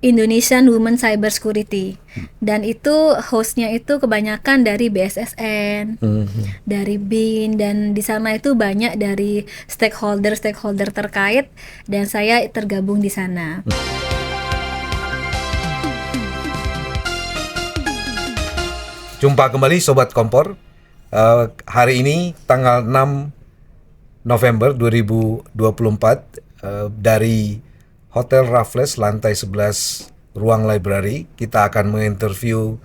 Indonesian Women Cyber Security, dan itu hostnya itu kebanyakan dari BSSN, dari BIN, dan di sana itu banyak dari stakeholder terkait, dan saya tergabung di sana. Jumpa kembali Sobat Kompor. Hari ini tanggal 6 November 2024 dari Hotel Raffles lantai 11 ruang library, kita akan menginterview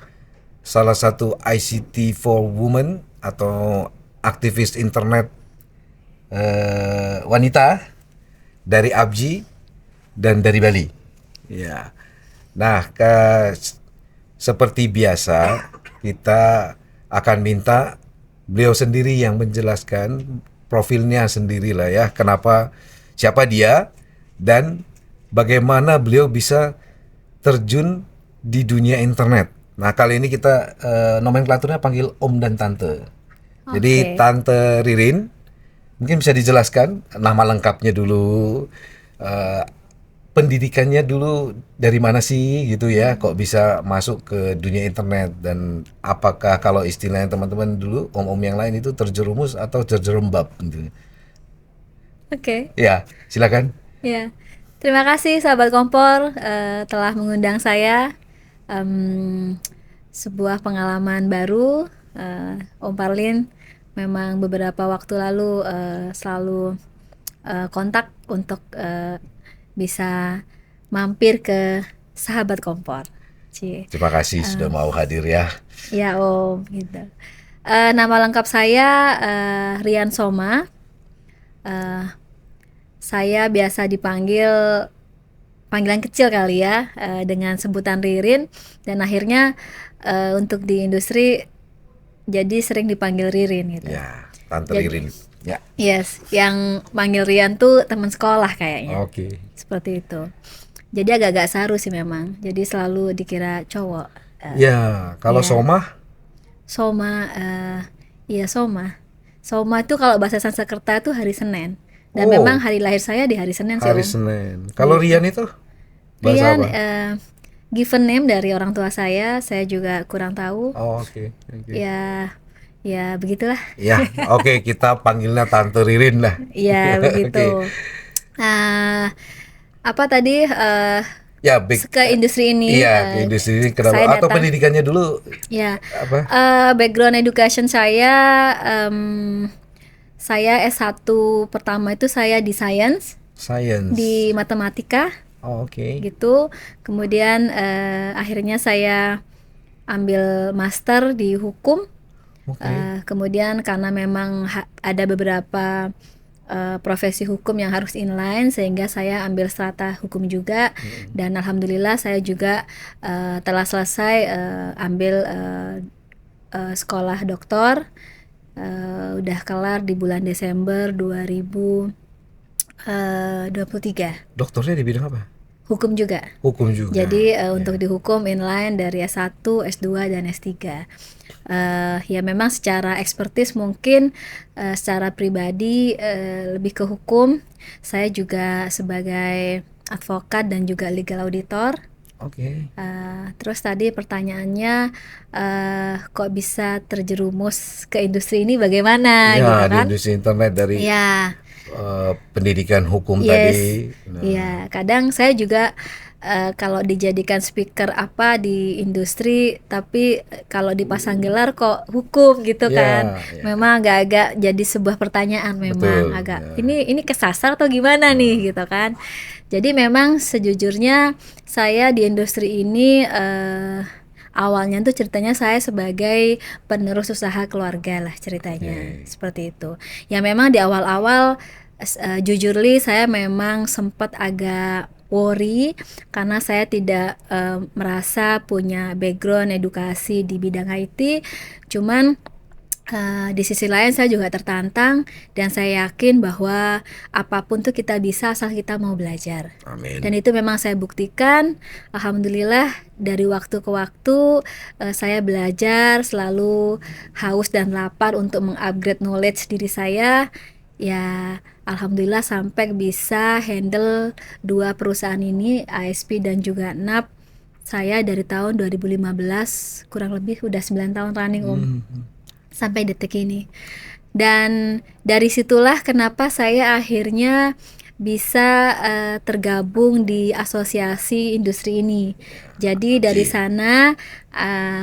salah satu ICT for Women atau aktivis internet wanita dari ABJI dan dari Bali. Ya. Nah, seperti biasa kita akan minta beliau sendiri yang menjelaskan profilnya sendirilah ya, kenapa, siapa dia, dan bagaimana beliau bisa terjun di dunia internet. Nah, kali ini kita nomenklaturnya panggil Om dan Tante. Jadi Tante Ririn, mungkin bisa dijelaskan nama lengkapnya dulu, pendidikannya dulu dari mana sih gitu ya, kok bisa masuk ke dunia internet, dan apakah kalau istilahnya teman-teman dulu om-om yang lain itu terjerumus atau terjerembab gitu. Oke. Ya, silakan. Ya. Terima kasih sahabat Kompor telah mengundang saya. Sebuah pengalaman baru, Om Parlin memang beberapa waktu lalu selalu kontak untuk bisa mampir ke sahabat Kompor. Terima kasih sudah mau hadir ya. Ya Om, gitu. Nama lengkap saya Rian Soma. Saya biasa dipanggil panggilan kecil kali ya, dengan sebutan Ririn, dan akhirnya untuk di industri jadi sering dipanggil Ririn gitu. Ya, Tante Ririn. Ya. Yes, yang manggil Rian tuh teman sekolah kayaknya. Oke. Seperti itu. Jadi agak-agak saru sih memang. Jadi selalu dikira cowok. Ya, kalau Soma? Soma, iya Soma. Soma itu kalau bahasa Sanskerta itu hari Senin. Dan memang hari lahir saya di hari Senin sih, Hari Om. Senin. Kalau Rian itu? Bahasa Rian, apa? given name dari orang tua saya juga kurang tahu. Oh, oke. Ya begitulah. Ya, oke, kita panggilnya Tante Ririn lah. Ya begitu. Apa tadi? Ya, ke industri ini. Iya, ke industri ini kenapa? Atau pendidikannya dulu? Ya. Apa? Background education saya S1 pertama itu saya di Science. Di matematika. Oh, oke. Gitu. Kemudian akhirnya saya ambil master di hukum. Kemudian karena memang ada beberapa profesi hukum yang harus inline, sehingga saya ambil strata hukum juga. Dan alhamdulillah saya juga telah selesai ambil sekolah doktor. Udah kelar di bulan Desember 2023. Doktornya di bidang apa? Hukum juga. Hukum juga. Jadi untuk di hukum inline dari S1, S2 dan S3. Ya memang secara expertise mungkin secara pribadi lebih ke hukum. Saya juga sebagai advokat dan juga legal auditor. Oke. Terus tadi pertanyaannya kok bisa terjerumus ke industri ini bagaimana? Ya, gitu kan? di industri internet dari pendidikan hukum tadi. Iya, kadang saya juga kalau dijadikan speaker apa di industri, tapi kalau dipasang gelar kok hukum gitu kan. Memang agak-agak jadi sebuah pertanyaan memang. Betul, ini kesasar atau gimana nih gitu kan. Jadi memang sejujurnya saya di industri ini awalnya tuh ceritanya saya sebagai penerus usaha keluarga lah ceritanya. Seperti itu. Ya memang di awal-awal jujurly saya memang sempat agak worry karena saya tidak merasa punya background edukasi di bidang IT. Cuman di sisi lain saya juga tertantang, dan saya yakin bahwa apapun tuh kita bisa asal kita mau belajar. Amin. Dan itu memang saya buktikan. Alhamdulillah dari waktu ke waktu saya belajar, selalu haus dan lapar untuk mengupgrade knowledge diri saya. ya alhamdulillah sampai bisa handle dua perusahaan ini, ASP dan juga NAP. Saya dari tahun 2015, kurang lebih udah 9 tahun running Om, sampai detik ini. Dan dari situlah kenapa saya akhirnya bisa tergabung di asosiasi industri ini. Jadi dari sana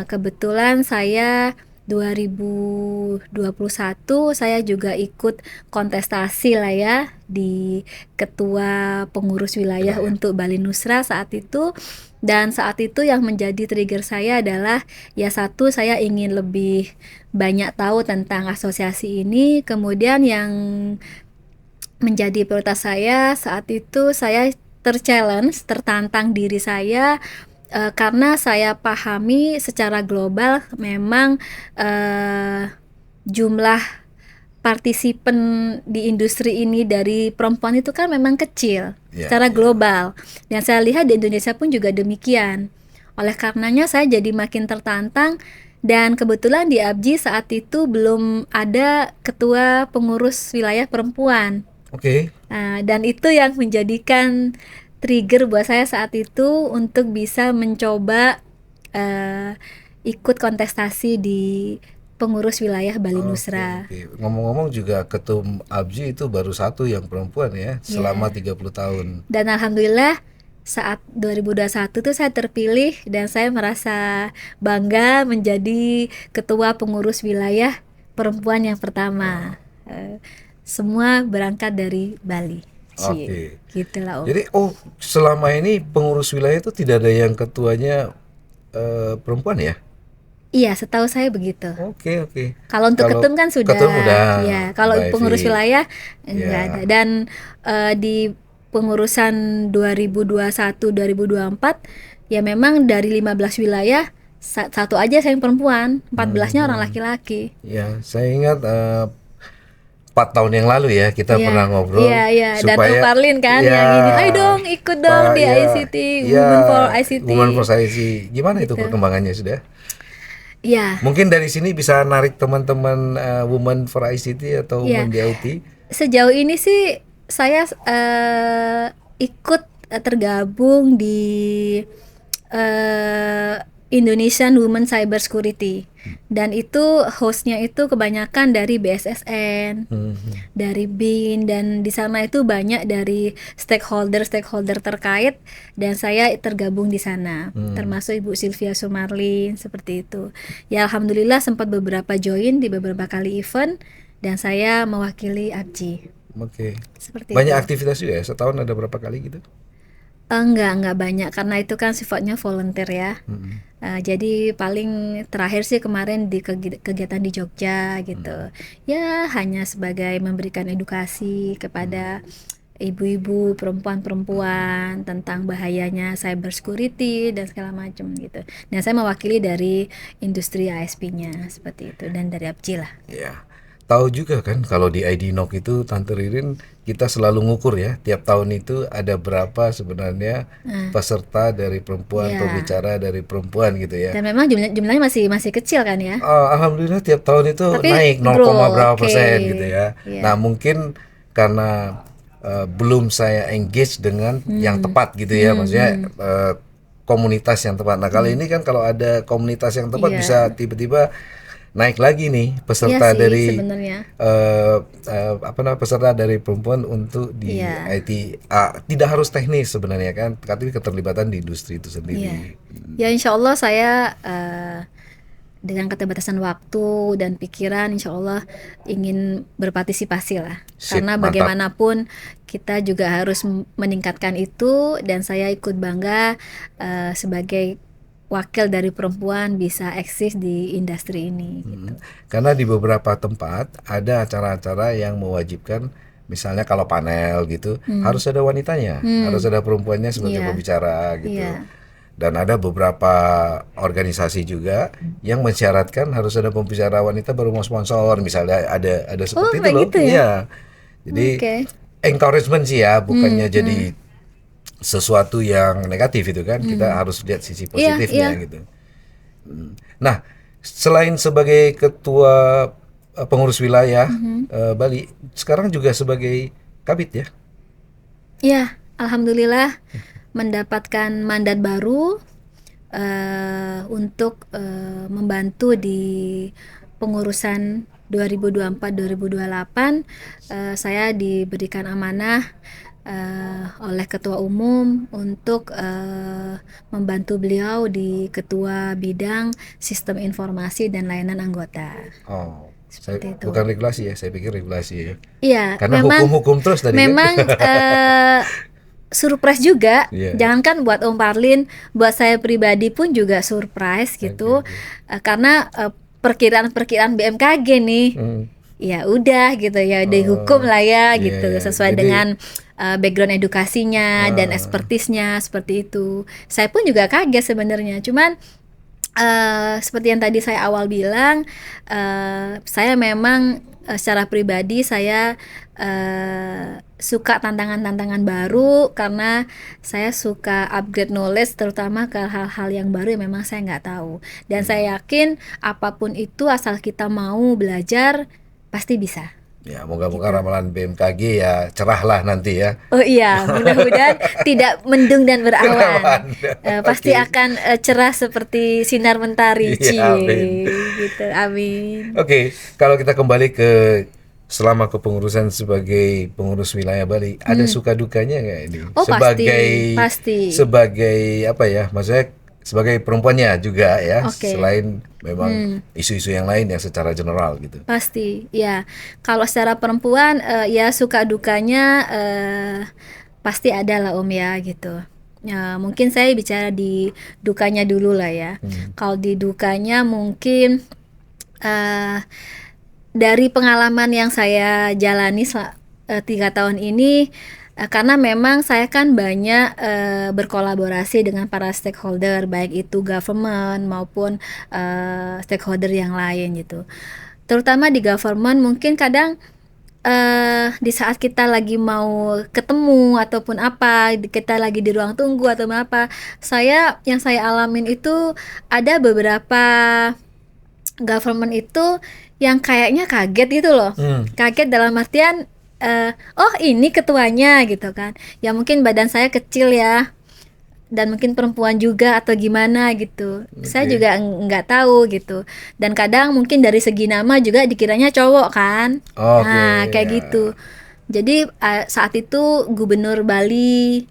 kebetulan saya 2021 saya juga ikut kontestasi lah ya di ketua pengurus wilayah untuk Bali Nusra saat itu. Dan saat itu yang menjadi trigger saya adalah ya satu, saya ingin lebih banyak tahu tentang asosiasi ini. Kemudian yang menjadi prioritas saya saat itu, saya tertantang diri saya karena saya pahami secara global memang jumlah partisipan di industri ini dari perempuan itu kan memang kecil secara global, dan saya lihat di Indonesia pun juga demikian. Oleh karenanya saya jadi makin tertantang, dan kebetulan di ABJI saat itu belum ada ketua pengurus wilayah perempuan. Dan itu yang menjadikan trigger buat saya saat itu untuk bisa mencoba ikut kontestasi di pengurus wilayah Bali Nusra. Ngomong-ngomong juga ketum ABJI itu baru satu yang perempuan ya selama 30 tahun. Dan alhamdulillah saat 2021 tuh saya terpilih dan saya merasa bangga menjadi ketua pengurus wilayah perempuan yang pertama. Semua berangkat dari Bali. Gitulah Om. Jadi selama ini pengurus wilayah itu tidak ada yang ketuanya perempuan ya? Iya, setahu saya begitu. Oke. Kalau untuk ketum kan sudah. Ketum udah. Ya, kalau pengurus wilayah enggak ada. Dan di pengurusan 2021-2024 ya memang dari 15 wilayah satu aja saya yang perempuan, 14-nya orang laki-laki. Ya, saya ingat 4 tahun yang lalu ya kita pernah ngobrol. Iya. Dan Om Parlin kan yang ini, ayo dong ikut dong di ICT, Women for ICT. Women for ICT. Gimana itu perkembangannya sudah? Ya. Mungkin dari sini bisa narik teman-teman Women for ICT atau Women di IT. Sejauh ini sih saya ikut tergabung di Indonesian Women Cyber Security, dan itu hostnya itu kebanyakan dari BSSN, dari BIN, dan di sana itu banyak dari stakeholder terkait, dan saya tergabung di sana, termasuk Ibu Sylvia Sumarlin seperti itu. Ya alhamdulillah sempat beberapa join di beberapa kali event, dan saya mewakili ABJI. Seperti banyak itu. Aktivitas juga ya, setahun ada berapa kali gitu? Enggak banyak karena itu kan sifatnya volunteer ya. Jadi paling terakhir sih kemarin di kegiatan di Jogja gitu. Ya hanya sebagai memberikan edukasi kepada ibu-ibu, perempuan-perempuan tentang bahayanya cyber security dan segala macam gitu. Dan saya mewakili dari industri ASP-nya seperti itu dan dari ABJI lah. Ya. Tahu juga kan kalau di ID NOC itu Tante Ririn kita selalu ngukur ya tiap tahun itu ada berapa sebenarnya peserta dari perempuan, pembicara dari perempuan gitu ya. Dan memang jumlahnya masih kecil kan ya. Alhamdulillah tiap tahun itu tapi naik 0, berapa persen gitu ya. Nah mungkin karena belum saya engage dengan yang tepat gitu ya, maksudnya komunitas yang tepat. Nah kali ini kan kalau ada komunitas yang tepat bisa tiba-tiba naik lagi nih peserta dari peserta dari perempuan untuk di IT. Tidak harus teknis sebenarnya kan, tapi keterlibatan di industri itu sendiri. Ya insya Allah saya dengan keterbatasan waktu dan pikiran insya Allah ingin berpartisipasi lah. Karena bagaimanapun kita juga harus meningkatkan itu, dan saya ikut bangga sebagai wakil dari perempuan bisa eksis di industri ini gitu. Karena di beberapa tempat ada acara-acara yang mewajibkan, misalnya kalau panel gitu harus ada wanitanya, harus ada perempuannya sebagai pembicara gitu. Dan ada beberapa organisasi juga yang mensyaratkan harus ada pembicara wanita baru mau sponsor, misalnya ada seperti itu loh. Gitu ya? Jadi encouragement sih ya, bukannya jadi sesuatu yang negatif itu kan, kita harus lihat sisi positifnya gitu. Nah, selain sebagai ketua pengurus wilayah Bali, sekarang juga sebagai kabid ya? Ya, alhamdulillah mendapatkan mandat baru untuk membantu di pengurusan 2024-2028. Saya diberikan amanah oleh Ketua Umum untuk membantu beliau di Ketua Bidang Sistem Informasi dan Layanan Anggota. Oh, Seperti itu. bukan regulasi ya, saya pikir regulasi ya. Iya, Karena memang hukum-hukum terus tadi memang kan. surprise juga. Iya. Jangankan buat Om Parlin, buat saya pribadi pun juga surprise gitu. Karena perkiraan-perkiraan BMKG nih. Ya udah gitu ya, dihukum lah ya gitu, sesuai Jadi, dengan background edukasinya dan expertise-nya seperti itu. Saya pun juga kaget sebenarnya. Cuman seperti yang tadi saya awal bilang, saya memang secara pribadi saya suka tantangan-tantangan baru karena saya suka upgrade knowledge, terutama ke hal-hal yang baru yang memang saya nggak tahu. Dan saya yakin apapun itu asal kita mau belajar pasti bisa. ya moga-moga ramalan BMKG ya cerahlah nanti ya. Oh iya, mudah-mudahan tidak mendung dan berawan. Pasti Oke. akan cerah seperti sinar mentari. Iya, Cie. amin. Gitu, amin. Oke, kalau kita kembali ke selama kepengurusan sebagai pengurus wilayah Bali, ada suka dukanya nggak ini? Oh, Sebagai pasti. sebagai apa ya? Maksudnya sebagai perempuannya juga ya, Oke. selain memang isu-isu yang lain yang secara general gitu. Pasti, ya. Kalau secara perempuan, ya suka dukanya pasti ada lah Om ya gitu. Ya, mungkin saya bicara di dukanya dulu lah ya. Kalau di dukanya mungkin dari pengalaman yang saya jalani 3 tahun ini, karena memang saya kan banyak berkolaborasi dengan para stakeholder, baik itu government maupun stakeholder yang lain gitu. Terutama di government mungkin kadang di saat kita lagi mau ketemu ataupun apa, kita lagi di ruang tunggu atau apa, yang saya alamin itu ada beberapa government itu yang kayaknya kaget gitu loh. Kaget dalam artian oh ini ketuanya gitu kan. Ya mungkin badan saya kecil ya, dan mungkin perempuan juga atau gimana gitu. Saya juga nggak tahu gitu. Dan kadang mungkin dari segi nama juga dikiranya cowok kan. Nah kayak gitu. Jadi saat itu Gubernur Bali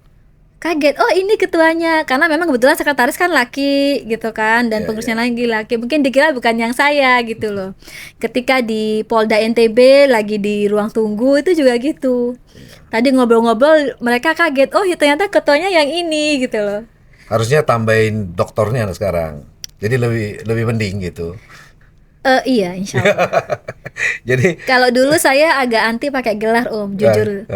kaget, oh ini ketuanya, karena memang kebetulan sekretaris kan laki gitu kan, dan pengurusnya lagi laki, mungkin dikira bukan yang saya gitu loh. Ketika di Polda NTB lagi di ruang tunggu itu juga gitu, tadi ngobrol-ngobrol mereka kaget, oh ya ternyata ketuanya yang ini gitu loh. Harusnya tambahin doktornya sekarang, jadi lebih mending gitu. Iya, insya Allah. Jadi kalau dulu saya agak anti pakai gelar Om, jujur.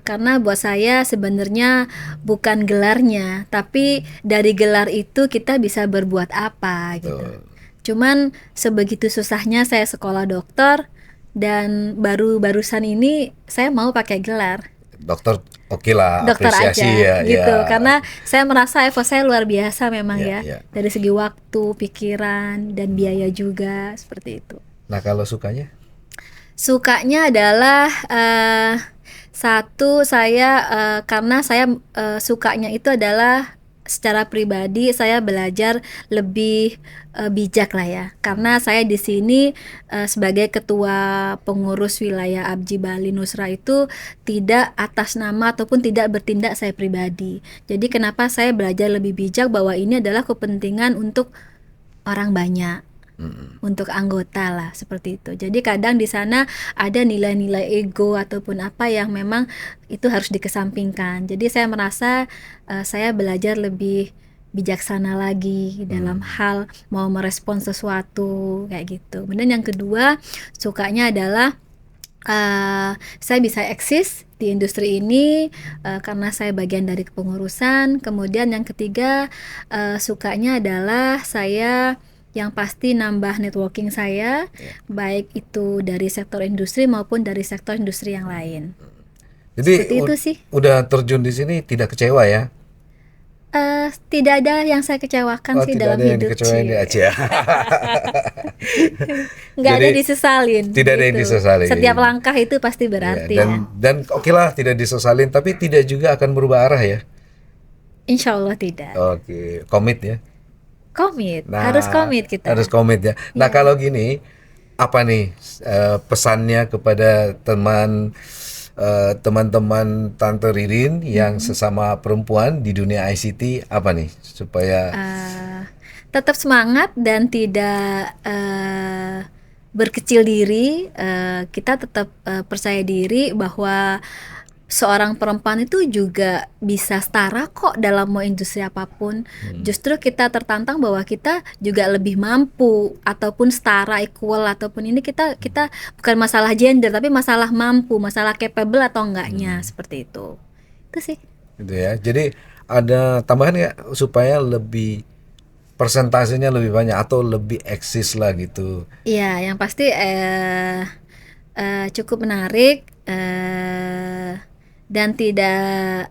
Karena buat saya sebenarnya bukan gelarnya, tapi dari gelar itu kita bisa berbuat apa gitu. Cuman sebegitu susahnya saya sekolah dokter, dan barusan ini saya mau pakai gelar. Dokter oke lah, Dokter apresiasi aja ya, gitu, ya. karena saya merasa effort saya luar biasa memang Ya, ya, ya. dari segi waktu, pikiran, dan biaya juga seperti itu. Nah kalau sukanya? Sukanya adalah satu, saya karena saya sukanya itu adalah secara pribadi saya belajar lebih bijak lah ya, karena saya di sini sebagai ketua pengurus wilayah Abji Bali Nusra itu tidak atas nama ataupun tidak bertindak saya pribadi. Jadi kenapa saya belajar lebih bijak, bahwa ini adalah kepentingan untuk orang banyak, untuk anggota lah seperti itu. Jadi kadang di sana ada nilai-nilai ego ataupun apa yang memang itu harus dikesampingkan. Jadi saya merasa saya belajar lebih bijaksana lagi dalam hal mau merespon sesuatu kayak gitu. Kemudian yang kedua, sukanya adalah saya bisa eksis di industri ini karena saya bagian dari kepengurusan. Kemudian yang ketiga, sukanya adalah saya yang pasti nambah networking saya, baik itu dari sektor industri maupun dari sektor industri yang lain. Jadi Seperti itu sih. udah terjun di sini tidak kecewa ya? Tidak ada yang saya kecewakan sih Tidak dalam ada yang hidup dikecewain sih. aja. Nggak ada Jadi disesalin tidak ada yang gitu. disesalin. Setiap langkah itu pasti Ya, berarti ya. dan oke lah tidak disesalin, tapi tidak juga akan berubah arah ya. Insya Allah tidak. Oke, komit ya. Komit, harus Nah, komit harus kita. komit ya. Nah, Ya. kalau gini, apa nih pesannya kepada teman-teman Tante Ririn yang sesama perempuan di dunia ICT apa nih supaya Eh, Tetap semangat dan tidak berkecil diri. Kita tetap percaya diri bahwa seorang perempuan itu juga bisa setara kok dalam mau industri apapun. Justru kita tertantang bahwa kita juga lebih mampu ataupun setara, equal ataupun ini kita kita bukan masalah gender tapi masalah mampu, masalah capable atau enggaknya seperti itu. Itu sih. gitu ya. Jadi ada tambahan nggak supaya lebih persentasenya lebih banyak atau lebih eksis lah gitu. Iya, yang pasti cukup menarik dan tidak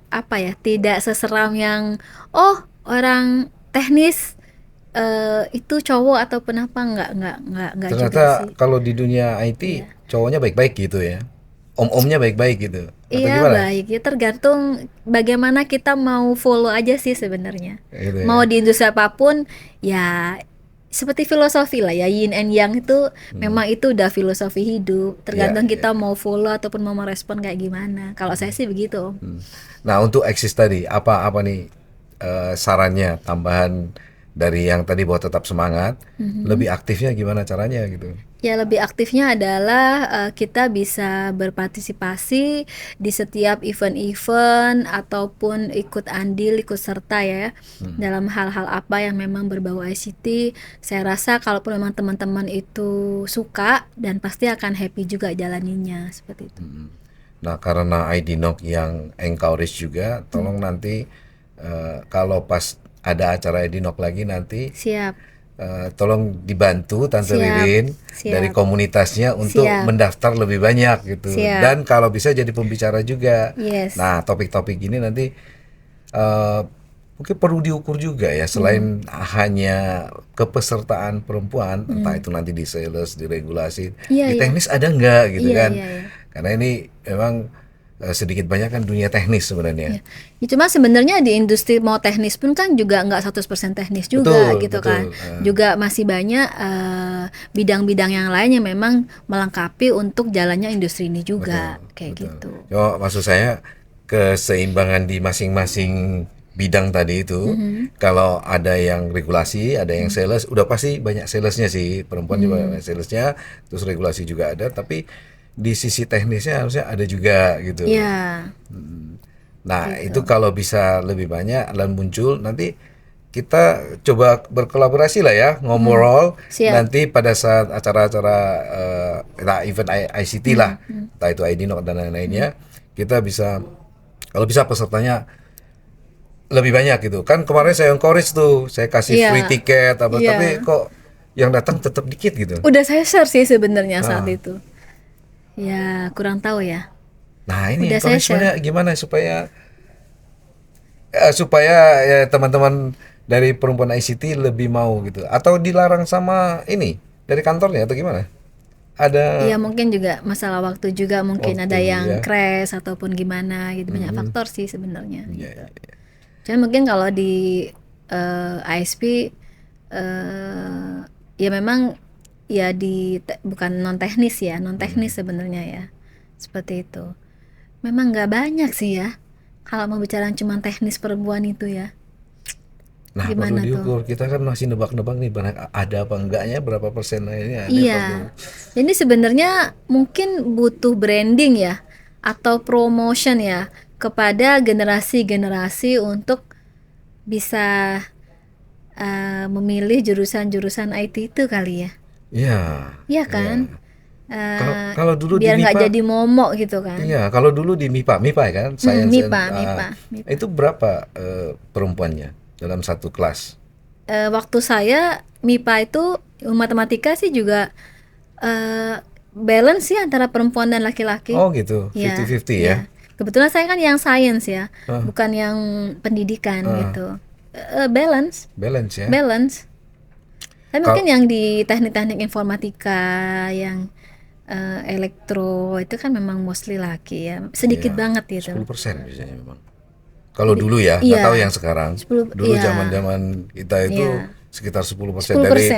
apa ya, tidak seseram yang orang teknis itu cowok ataupun apa, nggak juga Ternyata sih. kalau di dunia IT Iya. cowoknya baik-baik gitu ya. Om-omnya baik-baik gitu. Atau Iya gimana? baik ya, tergantung bagaimana kita mau follow aja sih sebenarnya. Gitu ya. Mau di industri apapun ya seperti filosofi lah ya, yin and yang itu memang itu udah filosofi hidup. Ya, Tergantung ya. kita mau follow ataupun mau merespon kayak gimana. Kalau saya sih begitu. Nah, untuk eksis tadi apa nih sarannya tambahan dari yang tadi bahwa tetap semangat, lebih aktifnya gimana caranya gitu. Ya lebih aktifnya adalah kita bisa berpartisipasi di setiap event-event ataupun ikut andil, ikut serta ya dalam hal-hal apa yang memang berbau ICT. Saya rasa kalaupun memang teman-teman itu suka dan pasti akan happy juga jalaninnya seperti itu. Nah, karena IDNOC yang encourage juga, tolong nanti kalau pas ada acara IDNOC lagi nanti Siap, tolong dibantu Tante siap, Ririn dari siap, komunitasnya untuk siap, mendaftar lebih banyak gitu. siap. Dan kalau bisa jadi pembicara juga. Yes. Nah, topik-topik ini nanti eh, mungkin perlu diukur juga ya, selain hanya kepesertaan perempuan, entah itu nanti di sales, di regulasi, Iya, di iya. teknis ada nggak gitu Iya, kan? iya, iya. Karena ini memang sedikit banyak kan dunia teknis sebenarnya. Ya. Ya, cuma sebenarnya di industri mau teknis pun kan juga nggak 100% teknis juga Betul, gitu betul. kan. Juga masih banyak bidang-bidang yang lain yang memang melengkapi untuk jalannya industri ini juga kayak Betul. gitu. Yo, maksud saya keseimbangan di masing-masing bidang tadi itu, kalau ada yang regulasi, ada yang sales, udah pasti banyak salesnya sih, perempuan juga banyak salesnya, terus regulasi juga ada, tapi di sisi teknisnya harusnya ada juga gitu. Ya, Nah, itu kalau bisa lebih banyak dan muncul, nanti kita coba berkolaborasi lah ya, ngobrol siap. nanti pada saat acara-acara nah, event ICT lah, entah itu IDNOC dan lain-lainnya, kita bisa kalau bisa pesertanya lebih banyak gitu. Kan kemarin saya encourage tuh, saya kasih Iya. free tiket apa, Iya. tapi kok yang datang tetap dikit gitu. Udah saya share sih sebenarnya saat itu. Ya, kurang tahu ya. Nah, ini Udah saya encouragement-nya gimana supaya ya, teman-teman dari perempuan ICT lebih mau gitu, atau dilarang sama ini dari kantornya atau gimana? Ada Iya mungkin juga masalah waktu juga mungkin ada waktu yang ya. crash ataupun gimana gitu, banyak faktor sih sebenarnya Iya, gitu. iya, iya. Cuman mungkin kalau di ISP ya memang ya bukan non teknis ya, non teknis sebenarnya ya. Seperti itu. Memang nggak banyak sih ya. Kalau mau bicara cuma teknis perempuan itu ya. Nah, Gimana perlu tuh? diukur. Kita kan masih nebak-nebak nih, ada apa enggaknya, berapa persen ini ada apa Iya. belum. Jadi sebenarnya mungkin butuh branding ya atau promotion ya kepada generasi-generasi untuk bisa memilih jurusan-jurusan IT itu kali ya. Iya. Iya kan? Kalau dulu di Biar nggak MIPA, jadi momok gitu kan. iya, kalau dulu di MIPA kan, Science and, MIPA. itu berapa perempuannya dalam satu kelas? Waktu saya MIPA itu matematika sih juga balance sih antara perempuan dan laki-laki. Oh gitu, Iya, 50-50 ya. iya. Kebetulan saya kan yang science ya, bukan yang pendidikan gitu. balance. Balance ya. Balance. Tapi mungkin yang di teknik-teknik informatika, yang elektro itu kan memang mostly laki ya, sedikit banget gitu. 10% biasanya memang. Kalau dulu ya, nggak tahu yang sekarang. Dulu zaman-zaman kita itu sekitar 10% dari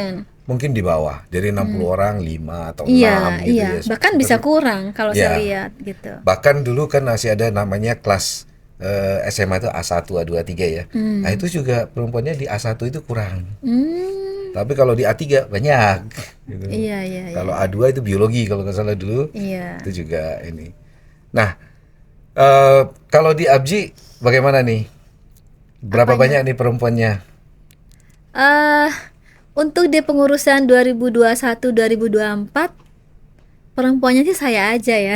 mungkin di bawah. Jadi 60 orang 5 atau 6 gitu ya. Bahkan bisa kurang kalau saya lihat gitu. Bahkan dulu kan masih ada namanya kelas SMA itu A1, A2, A3 ya. Nah, itu juga perempuannya di A1 itu kurang. Tapi kalau di A3 banyak gitu. Kalau A2 itu biologi kalau nggak salah dulu. Itu juga ini. Nah, kalau di ABJI bagaimana nih? Berapa banyak nih perempuannya? Untuk di pengurusan 2021-2024 perempuannya sih saya aja ya.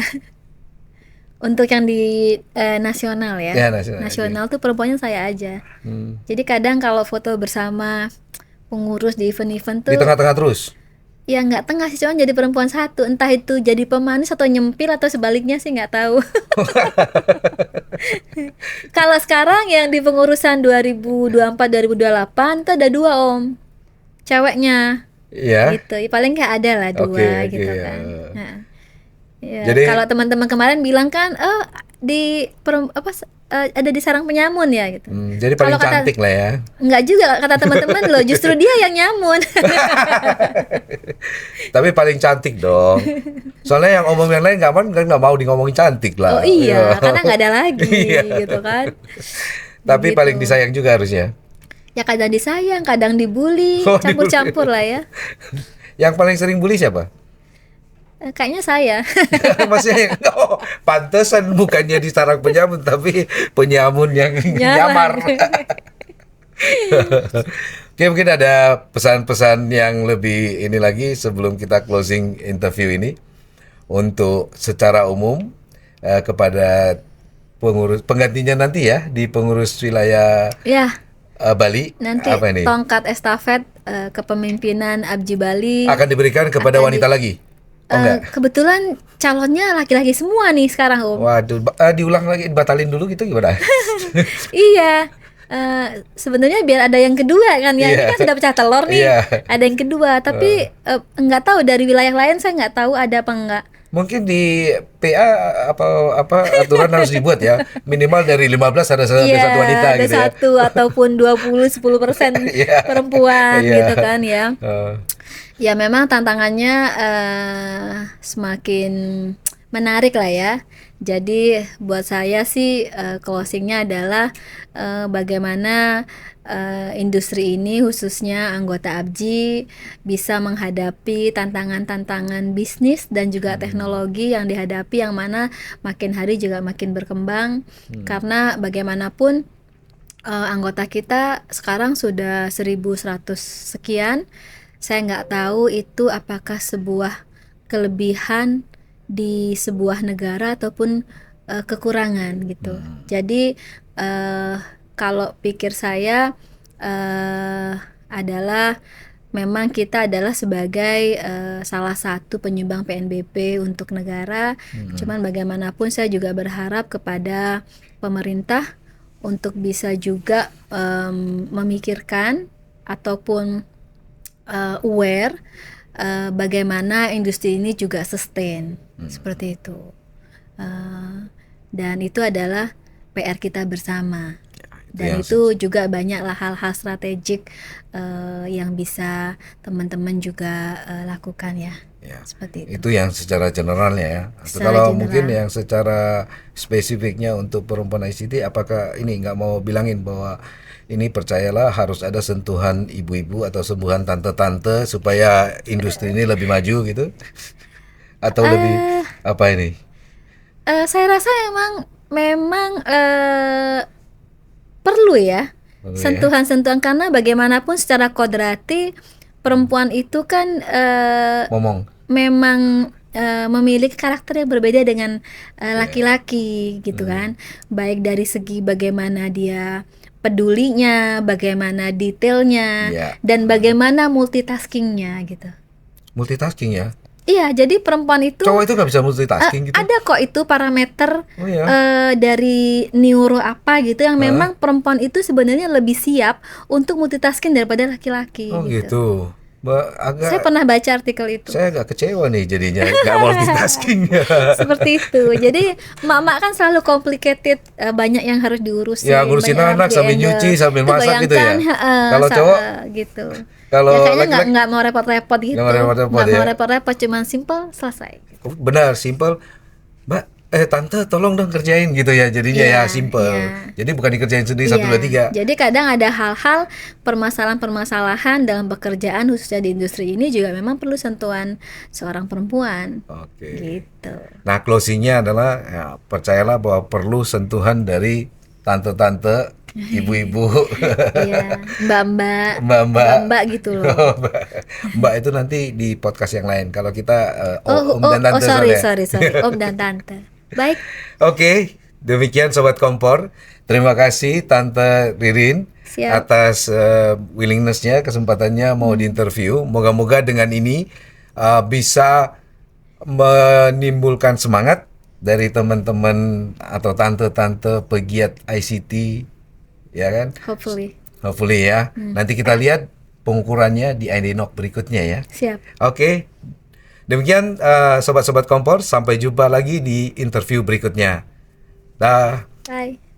Untuk yang di nasional ya. Nasional tuh perempuannya saya aja. Jadi kadang kalau foto bersama pengurus di event-event tuh di tengah-tengah terus? Ya nggak tengah sih, cuma jadi perempuan satu. Entah itu jadi pemanis atau nyempil atau sebaliknya sih nggak tahu. Kalau sekarang yang di pengurusan 2024-2028 tuh ada 2 om ceweknya. Gitu. Paling nggak ada lah 2 gitu kan. Nah, jadi kalau teman-teman kemarin bilang kan ada di sarang penyamun ya gitu. Jadi paling cantik lah ya. Enggak juga kata teman-teman loh, justru dia yang nyamun. Tapi paling cantik dong. Soalnya yang omong yang lain nggak mau ngomongin cantik lah. Oh iya, karena nggak ada lagi gitu kan. Tapi paling disayang juga harusnya. Ya kadang disayang, kadang dibully, campur-campur lah ya. Yang paling sering bully siapa? Kayaknya saya. Maksudnya pantesan bukannya di sarang penyamun tapi penyamun yang nyamar. Oke, mungkin ada pesan-pesan yang lebih ini lagi sebelum kita closing interview ini untuk secara umum kepada pengurus penggantinya nanti ya di pengurus wilayah Bali. Nanti apa ini? Tongkat estafet kepemimpinan ABJI Bali akan diberikan kepada wanita lagi. Kebetulan calonnya laki-laki semua nih sekarang om. Waduh, diulang lagi, batalin dulu gitu gimana? Iya, sebenarnya biar ada yang kedua kan ya. Ini kan sudah pecah telur nih. Ada yang kedua, tapi nggak tahu dari wilayah lain, saya nggak tahu ada apa enggak. Mungkin di PA apa aturan harus dibuat ya, minimal dari 15 ada satu wanita ada gitu ya. Satu ataupun 10% perempuan gitu kan ya. Ya memang tantangannya semakin menarik lah ya. Jadi buat saya sih closingnya adalah bagaimana industri ini khususnya anggota ABJI bisa menghadapi tantangan-tantangan bisnis dan juga teknologi yang dihadapi, yang mana makin hari juga makin berkembang. Karena bagaimanapun anggota kita sekarang sudah 1.100 sekian. Saya nggak tahu itu apakah sebuah kelebihan di sebuah negara ataupun kekurangan gitu. Jadi kalau pikir saya adalah memang kita adalah sebagai salah satu penyumbang PNBP untuk negara. Cuman bagaimanapun saya juga berharap kepada pemerintah untuk bisa juga memikirkan ataupun aware bagaimana industri ini juga sustain seperti itu, dan itu adalah PR kita bersama. Dan itu juga banyaklah hal-hal strategik yang bisa teman-teman juga lakukan ya. Seperti itu. Itu yang secara generalnya ya. Kalau mungkin yang secara spesifiknya untuk perempuan ICT, apakah ini nggak mau bilangin bahwa ini percayalah harus ada sentuhan ibu-ibu atau sentuhan tante-tante supaya industri ini lebih maju gitu? Atau lebih apa ini? Saya rasa memang perlu ya sentuhan-sentuhan, karena bagaimanapun secara kodrati perempuan itu kan memang memiliki karakter yang berbeda dengan laki-laki gitu kan. Baik dari segi bagaimana dia pedulinya, bagaimana detailnya, dan bagaimana multitaskingnya gitu. Multitasking ya? Iya, jadi perempuan itu Cowok itu nggak bisa multitasking gitu? ada kok itu parameter Oh ya? dari neuro apa gitu yang memang perempuan itu sebenarnya lebih siap untuk multitasking daripada laki-laki Oh gitu. gitu. Saya pernah baca artikel itu. Saya agak kecewa nih jadinya nggak multitasking. Seperti itu. Jadi emak-emak kan selalu complicated, banyak yang harus diurusin, Ya ngurusin banyak yang harus anak sambil di-handle. nyuci sambil Itu masak gitu ya. bayangkan, Kalau cowok, gitu. kalau Ya kayaknya laki-laki nggak mau repot-repot gitu, nggak mau repot-repot nggak mau ya. repot-repot, cuman simple selesai. Benar, simple. Mbak, tante tolong dong kerjain gitu ya. Jadinya ya Iya, simple. iya. Jadi bukan dikerjain sendiri Iya, 1, 2, 3. jadi kadang ada hal-hal permasalahan-permasalahan dalam pekerjaan khususnya di industri ini juga memang perlu sentuhan seorang perempuan. Oke. Gitu. Nah, closingnya adalah ya, percayalah bahwa perlu sentuhan dari tante-tante, ibu-ibu, Iya, mbak-mbak, mbak-mbak. mbak-mbak gitu loh. Mbak itu nanti di podcast yang lain. Kalau kita om dan Oh, tante sorry, soalnya. sorry, om dan tante. Baik, Oke, demikian Sobat Kompor. Terima kasih Tante Ririn siap. atas willingness-nya, kesempatannya mau diinterview. Moga-moga dengan ini bisa menimbulkan semangat dari teman-teman atau tante-tante pegiat ICT, ya kan? Hopefully, Hopefully ya. Nanti kita lihat pengukurannya di IDNOC berikutnya ya. siap. Oke. Demikian sobat-sobat Kompor, sampai jumpa lagi di interview berikutnya. Dah. Bye.